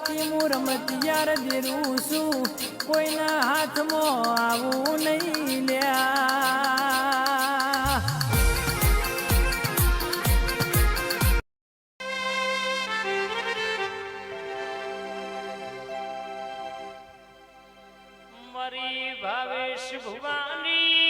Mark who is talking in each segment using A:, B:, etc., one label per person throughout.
A: બાકી હું રમતિયાર દેરું છું કોઈના હાથમાં આવું નહીં લ્યા
B: મારી ભાવેશ ભુવાની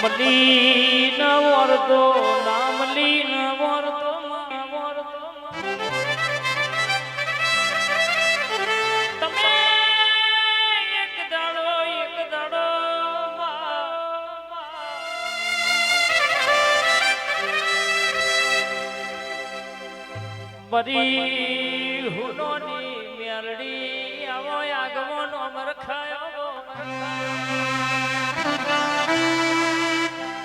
B: મલીન વરદો ના મલીન વરદો તમે એક દાડો બરી હુનોની મેલડી આવો આગમનો મરખાયો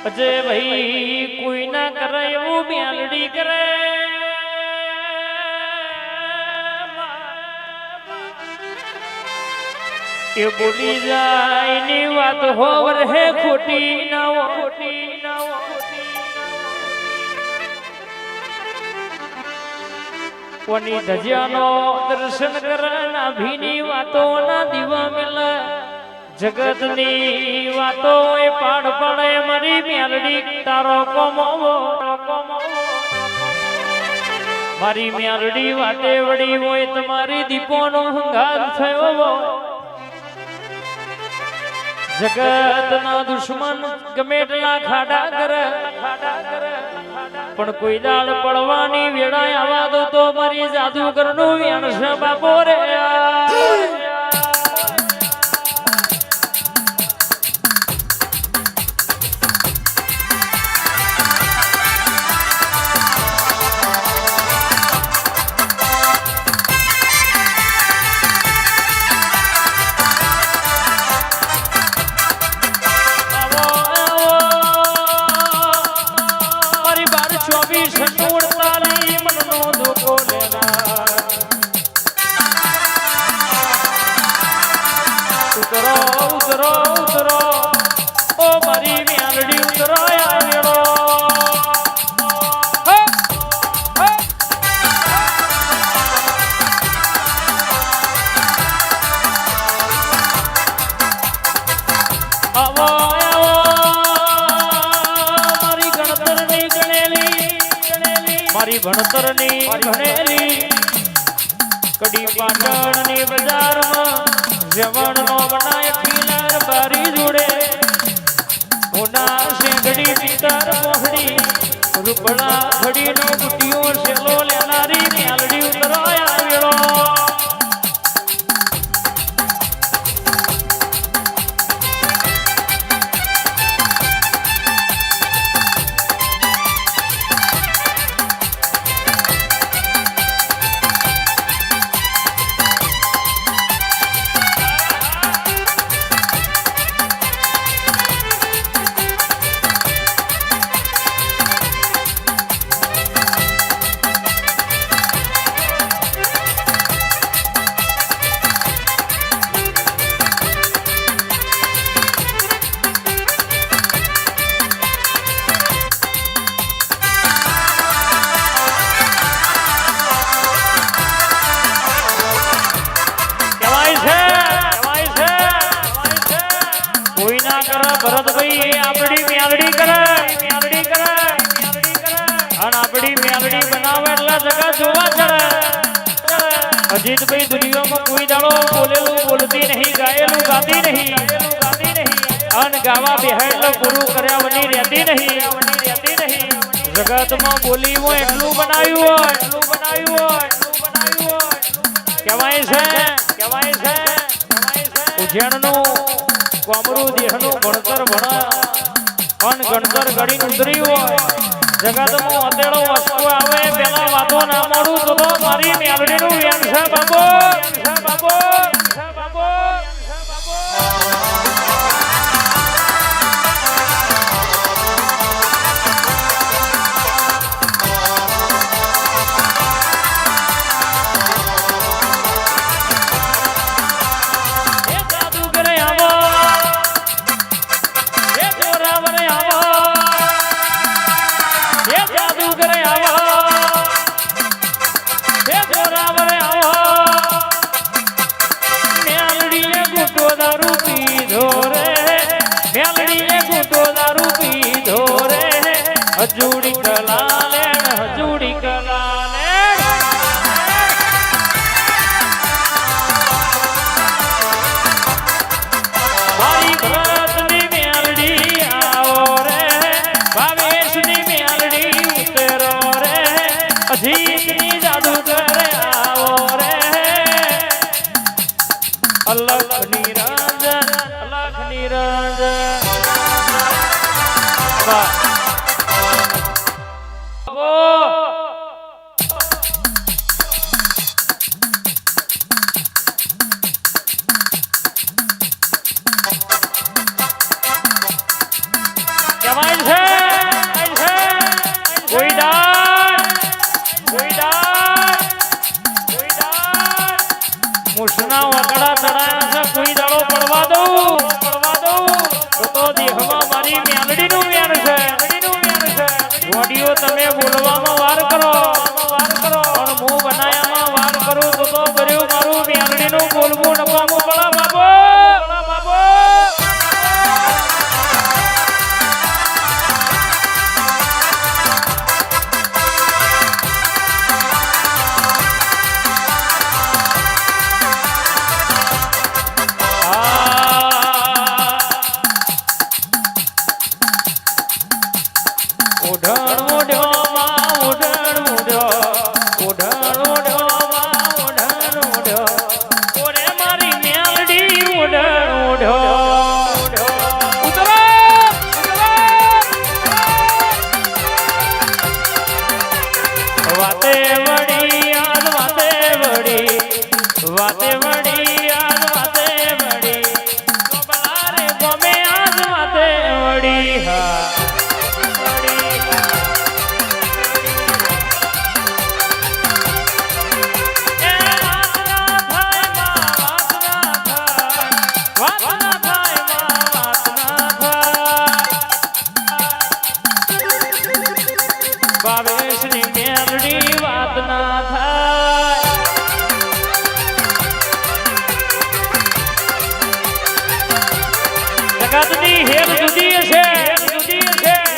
B: અજે ભાઈ કોઈ ના કરે એવું મેલડી કરે એ બોલી જાય ની વાત હોવર હે ખોટી ના કોની ધજ્યાનો દર્શન કરના ભીની વાતો ના દીવા મેલા જગતની વાતો એ પાડ પડે મારી મેલડી તારો કોમો મારી મેલડી વાતે વળી હોય તમારી દીપોનો હંગાર થયો જગતના દુશ્મન ગમેટલા ખાડા કરે પણ કોઈ દાળ પડવાની વેળા આવા દો તો મારી જાદુગરનું વ્યાણસ બાપો રે ઉતરો ઓ મારી મેલડી ઉતરો આવેલો આવો મારી ગણતરની ગણેલી મારી ભણતરની ગણેલી કડી પાટણની બજારમાં જવણ નો બનાય ખીલાર બારી જોડે મોના શેગડી પિતર મોહડી રૂપડા ખડી નો ગુટિયો શેલો લેનારી મેલડી ઉતરાય આવેલો ભરતભાઈ આપડી મેલડી કરે અને આપડી મેલડી બનાવે એટલા જગા જોવા ચડે અજીતભાઈ દુનિયામાં કોઈ દાડો બોલેલું બોલતી નહીં ગાયેલું ગાતી નહીં અને ગાવા બેહાડ પૂરું કર્યા વની રહેતી નહીં જગતમાં બોલી હોય એટલું બનાવ્યું હોય કહેવાય છે ઉજ્જૈનનું કોમરું દેહનું ભણતર ભણા અન ગણતર ગણી ઉતરી હોય જગતમાં અતેડો વસ્તુ આવે પેલા વાતો ના મળું તો મારી મેલડીનું વ્યાન છે બાબો એ જાદુગર આવો કલાલે હજુડી કલાલે મારી ભરતની મેલડી આવો રે ભાવેશની મેલડી ઉતરો રે અજીતની જાદુગર આવો રે અલખ નિરંજન વાહ મુસના વકડા ચડાયા છે કોઈ દાડો પડવા દઉં તો દેહમાં મારી મેલડીનું મેળ છે વડીઓ તમે બોલવામાં વાર કરો પણ હું બનાયામાં વાર કરું તો ભર્યું મારું મેલડીનું બોલવું નફામું પડા બાબો ભાવેશની મેલડી વાત ના થાય જગતની હેર જુદી છે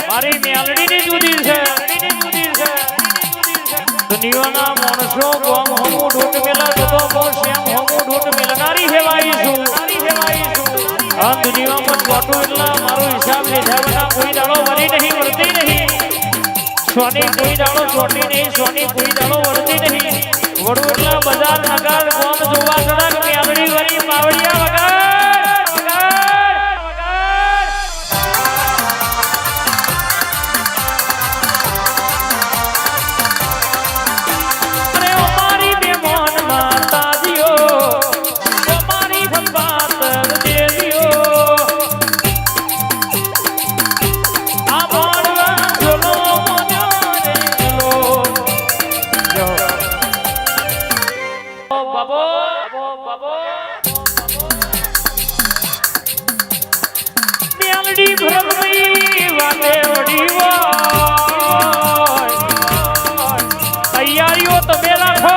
B: મારી મેલડીની જુદી છે દુનિયાના માણસો ગોમ હમું ઢૂંઢ મેલા જતો બહુ શ્યામ હમું ઢૂંઢ મેલનારી હેવાઈ છું આ દુનિયામાં ખોટું એટલા મારો હિસાબ લીધા વિના કોઈ દાડો વળી નહીં વળતી નહીં સોની કોઈ દાડો છોટી નહીં સોની કોઈ દાડો વળતી નહીં વડોદરા બજાર નગર ગોમ જોવા સડક મેલડી વરી પાવડિયા વગર તૈયારીઓ તમે રાખો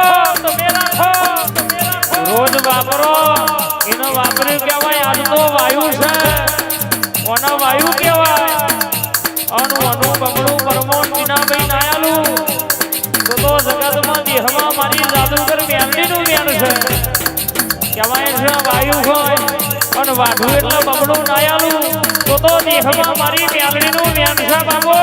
B: રોજ વાપરો એનો વાપર્યું કહેવાય આજ તો વાયુ છે ઓનો વાયુ કહેવાય અનુ બમણું પરમોણ વિનાભાઈ નાયાલું તો જગતમાં દેહમાં મારી જાદુગર મેલડીનું મેળ છે કહેવાય છે વાયુ હોય અને વાઢું એટલે બમણું નાયાલું તો દેહમાં મારી મેલડીનું મેળ છે બાબો